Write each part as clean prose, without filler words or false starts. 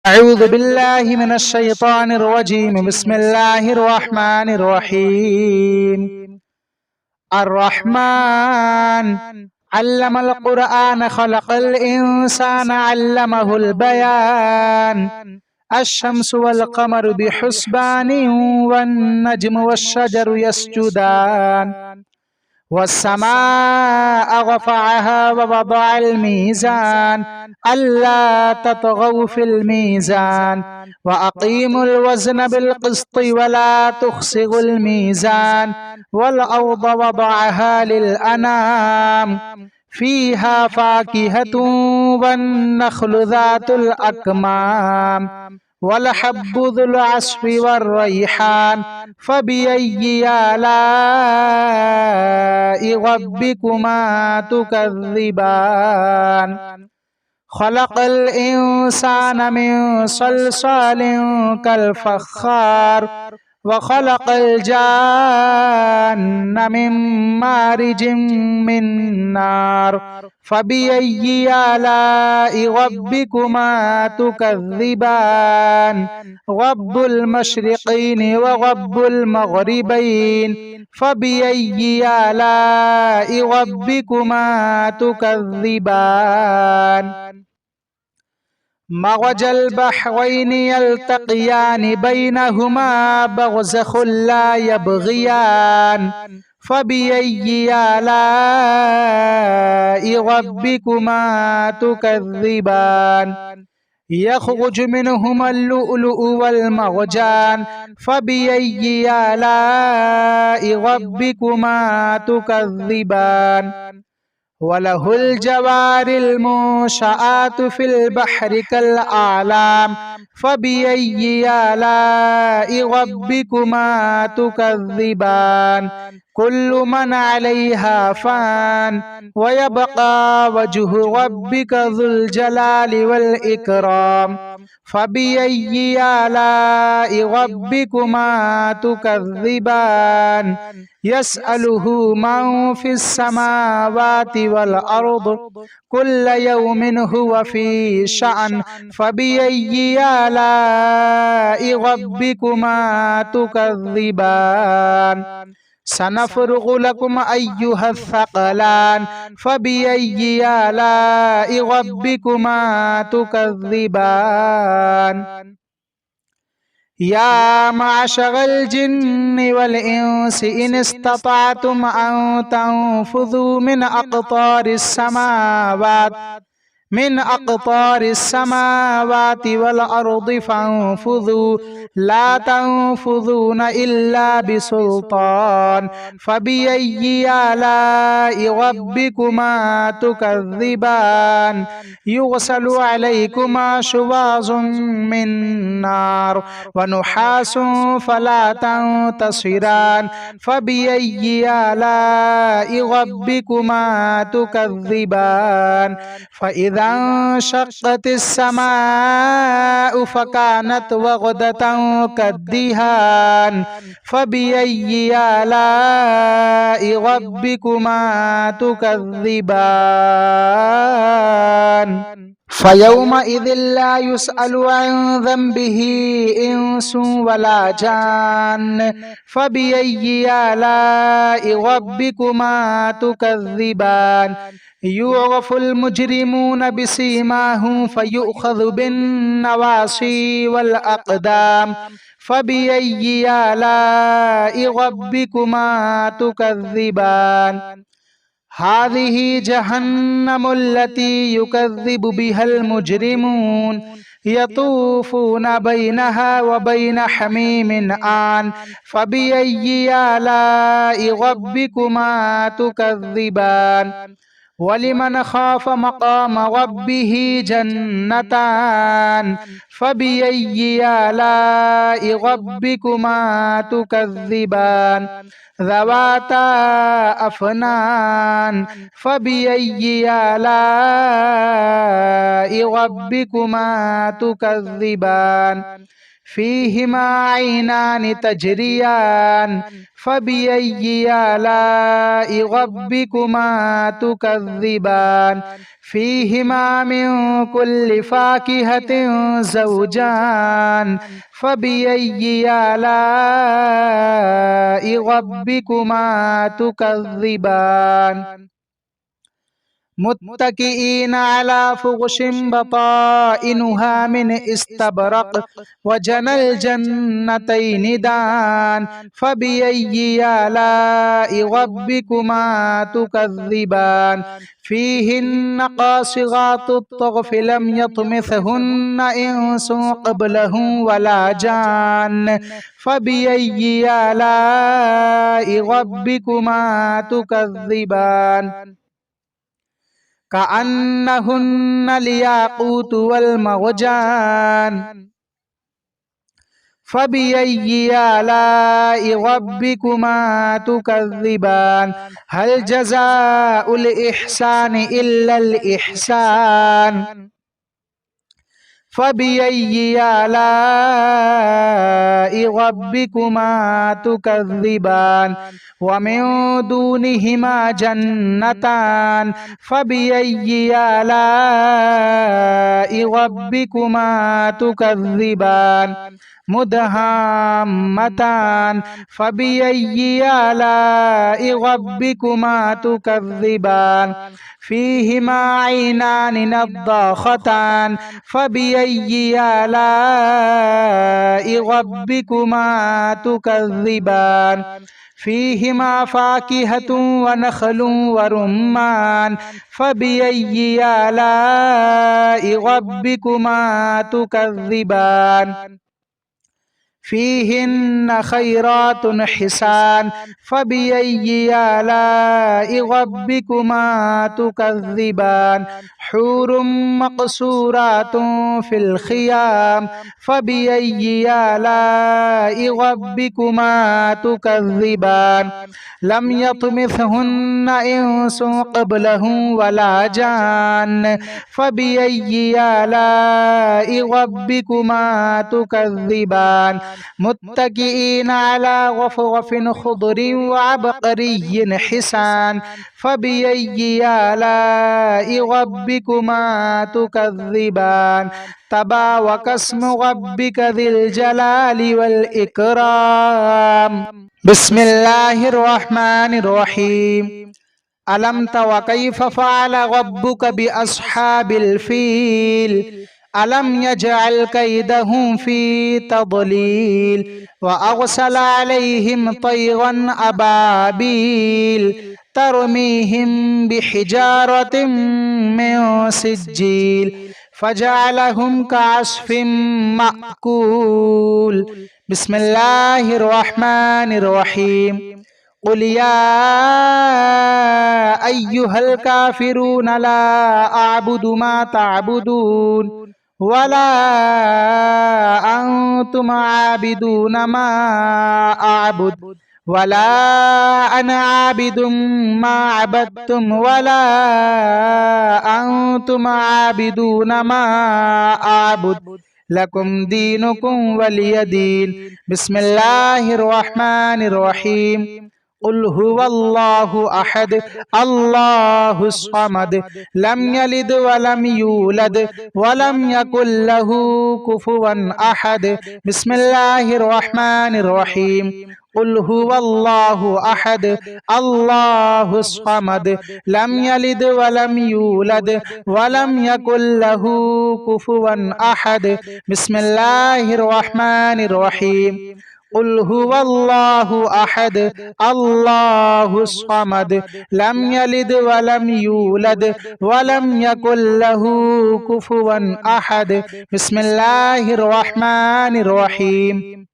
أعوذ بالله من الشيطان الرجيم بسم الله الرحمن الرحيم الرحمن علم القرآن خلق الإنسان علمه البيان الشمس والقمر بحسبان والنجم والشجر يسجدان والسماء رفعها ووضع الميزان ألا تطغوا في الميزان وأقيموا الوزن بالقسط ولا تخسروا الميزان والأرض وضعها للأنام فيها فاكهة والنخل ذات الأكمام والحب ذو العصف والريحان فبأي آلاء ربكما تكذبان خلق الإنسان من صلصال كالفخار وخلق الجان من مارج من نار فبأي آلاء ربكما تكذبان رب المشرقين ورب المغربين فبأي آلاء ربكما تكذبان مرج البحرين يلتقيان بينهما برزخ لا يبغيان فبأي آلاء ربكما تكذبان يخرج منهما اللؤلؤ والمرجان فبأي آلاء ربكما تكذبان وله الجوار المنشآت في البحر كالأعلام فبأي آلاء ربكما تكذبان كل من عليها فان ويبقى وجه ربك ذو الجلال والإكرام فبأي آلاء ربكما تكذبان يسأله من في السماوات والأرض كل يوم هو في شأن فبأي آلاء ربكما تكذبان سنفرغ لكم أيها الثقلان فبأي آلاء ربكما تكذبان يا معشر الجن والإنس إن استطعتم أن تنفذوا من أقطار السماوات والأرض فانفذوا لا تنفذون إلا بسلطان فبأي آلاء ربكما تكذبان يرسل عليكما شواظ من نار ونحاس فلا تنتصران فبأي آلاء ربكما تكذبان فإذا انشقت السماء فكانت وردة كالدهان فبأي آلاء ربكما تكذبان فيومئذ لا يسأل عن ذنبه إنس ولا جان فبأي آلاء ربكما تكذبان يعرف المجرمون بسيماهم فيؤخذ بالنواصي والأقدام فبأي آلاء ربكما تكذبان هذه جهنم التي يكذب بها المجرمون يطوفون بينها وبين حميم آن فبأي آلاء ربكما تكذبان ولمن خاف مقام ربه جنتان فبأي آلاء ربكما تكذبان ذواتا أفنان فبأي آلاء ربكما تكذبان فيهما عينان تجريان فبأي آلاء ربكما تكذبان فيهما من كل فاكهة زوجان فبأي آلاء ربكما تكذبان متكئين على فرش بطائنها من استبرق وجنى الجنتين دان فبأي آلاء ربكما تكذبان فيهن قاصرات الطرف لم يطمثهن إنس قبلهم ولا جان فبأي آلاء ربكما تكذبان كأنهن الياقوت والمرجان فبأي آلاء ربكما تكذبان هل جزاء الإحسان إلا الإحسان فبأي آلاء ربكما تكذبان ومن دونهما جنتان فبأي آلاء ربكما تكذبان مدهامتان فبأي آلاء ربكما تكذبان فيهما عينان نضاختان فبأي آلاء ربكما تكذبان فيهما فاكهة ونخل ورمان فبأي آلاء ربكما تكذبان فيهن خيرات حسان فبأي آلاء ربكما تكذبان حور مقصورات في الخيام فبأي آلاء ربكما تكذبان لم يطمثهن إنس قبلهم ولا جان فبأي آلاء ربكما تكذبان متكئين على رفرف خضر وعبقري حسان فبأي آلاء ربكما تكذبان تبارك اسم ربك ذي الجلال والإكرام بسم الله الرحمن الرحيم ألم تر كيف فعل ربك بأصحاب الفيل ألم يجعل كيدهم في تضليل وأرسل عليهم طيرا أبابيل ترميهم بحجارة من سجيل فجعلهم كعصف مأكول بسم الله الرحمن الرحيم قل يا أيها الكافرون لا أعبد ما تعبدون ولا أنتم عابدون ما أعبد ولا أنا عابد ما عبدتم ولا أنتم عابدون ما أعبد لكم دينكم ولي دين بسم الله الرحمن الرحيم قل هو الله أحد الله الصمد لم يلد ولم يولد ولم يكن له كفوا أحد بسم الله الرحمن الرحيم قل هو الله أحد الله الصمد لم يلد ولم يولد ولم يكن له كفوا أحد بسم الله الرحمن الرحيم قل هو الله أحد الله الصمد لم يلد ولم يولد ولم يكن له كفوا أحد بسم الله الرحمن الرحيم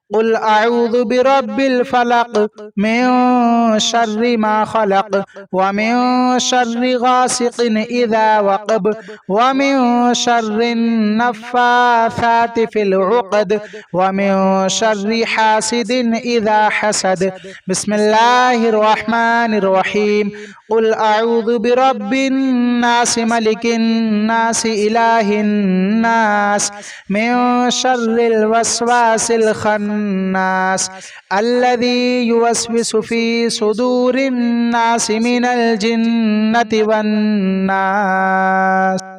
قل اعوذ برب الفلق من شر ما خلق ومن شر غاسق اذا وقب ومن شر النفاثات في العقد ومن شر حاسد اذا حسد بسم الله الرحمن الرحيم قل اعوذ برب الناس ملك الناس اله الناس من شر الوسواس الخناس الذي يوسوس في صدور الناس من الجنة والناس۔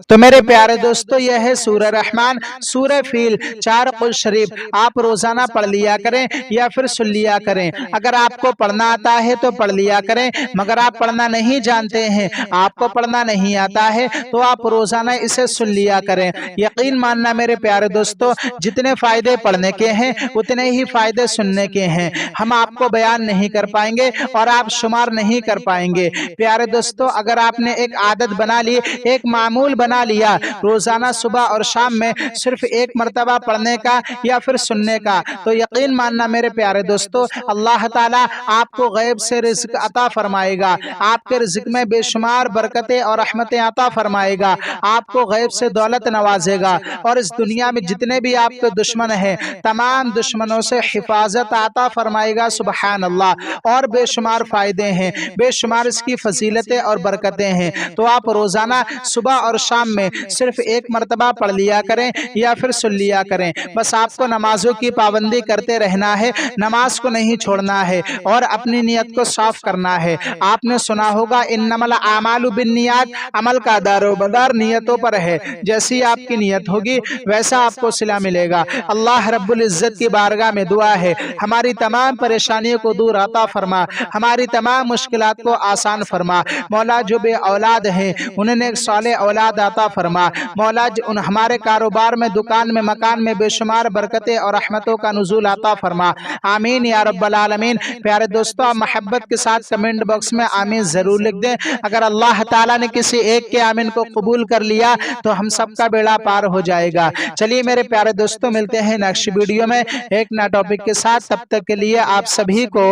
تو میرے پیارے دوستو، یہ ہے سورہ رحمان، سورہ فیل، 4 قل شریف آپ روزانہ پڑھ لیا کریں یا پھر سن لیا کریں۔ اگر آپ کو پڑھنا آتا ہے تو پڑھ لیا کریں، مگر آپ پڑھنا نہیں جانتے ہیں، آپ کو پڑھنا نہیں آتا ہے تو آپ روزانہ اسے سن لیا کریں۔ یقین ماننا میرے پیارے دوستو، جتنے فائدے پڑھنے کے ہیں اتنے ہی فائدے سننے کے ہیں۔ ہم آپ کو بیان نہیں کر پائیں گے اور آپ شمار نہیں کر پائیں گے۔ پیارے دوستو، اگر آپ نے ایک عادت بنا لی، ایک معمول بنا لیا روزانہ صبح اور شام میں صرف 1 مرتبہ پڑھنے کا یا پھر سننے کا، تو یقین ماننا میرے پیارے دوستو، اللہ تعالیٰ آپ کو غیب سے رزق عطا فرمائے گا، آپ کے رزق میں بے شمار برکتیں اور رحمتیں عطا فرمائے گا، آپ کو غیب سے دولت نوازے گا، اور اس دنیا میں جتنے بھی آپ کے دشمن ہیں تمام دشمنوں سے حفاظت عطا فرمائے گا۔ سبحان اللہ۔ اور بے شمار فائدے ہیں، بے شمار اس کی فضیلتیں اور برکتیں ہیں۔ تو آپ روزانہ صبح اور شام میں صرف 1 مرتبہ پڑھ لیا کریں یا پھر سن لیا کریں۔ بس آپ کو نمازوں کی پابندی کرتے رہنا ہے، نماز کو نہیں چھوڑنا ہے اور اپنی نیت کو صاف کرنا ہے۔ آپ نے سنا ہوگا انما الاعمال بالنیات، عمل کا دار و مدار نیتوں پر ہے۔ جیسی آپ کی نیت ہوگی ویسا آپ کو صلہ ملے گا۔ اللہ رب العزت کی بارگاہ میں دعا ہے ہماری تمام پریشانیوں کو دور عطا فرما، ہماری تمام مشکلات کو آسان فرما۔ مولا جو بے اولاد ہیں انہیں نیک صالح اولاد عطا فرما۔ مولا ہمارے کاروبار میں، دکان میں، مکان میں بے شمار برکتیں اور رحمتوں کا نزول عطا فرما۔ آمین یا رب العالمین۔ پیارے دوستو، آپ محبت کے ساتھ کمنٹ باکس میں آمین ضرور لکھ دیں۔ اگر اللہ تعالیٰ نے کسی ایک کے آمین کو قبول کر لیا تو ہم سب کا بیڑا پار ہو جائے گا۔ چلیے میرے پیارے دوستو، ملتے ہیں نیکسٹ ویڈیو میں ایک نیا ٹاپک کے ساتھ۔ تب تک کے لیے آپ سبھی کو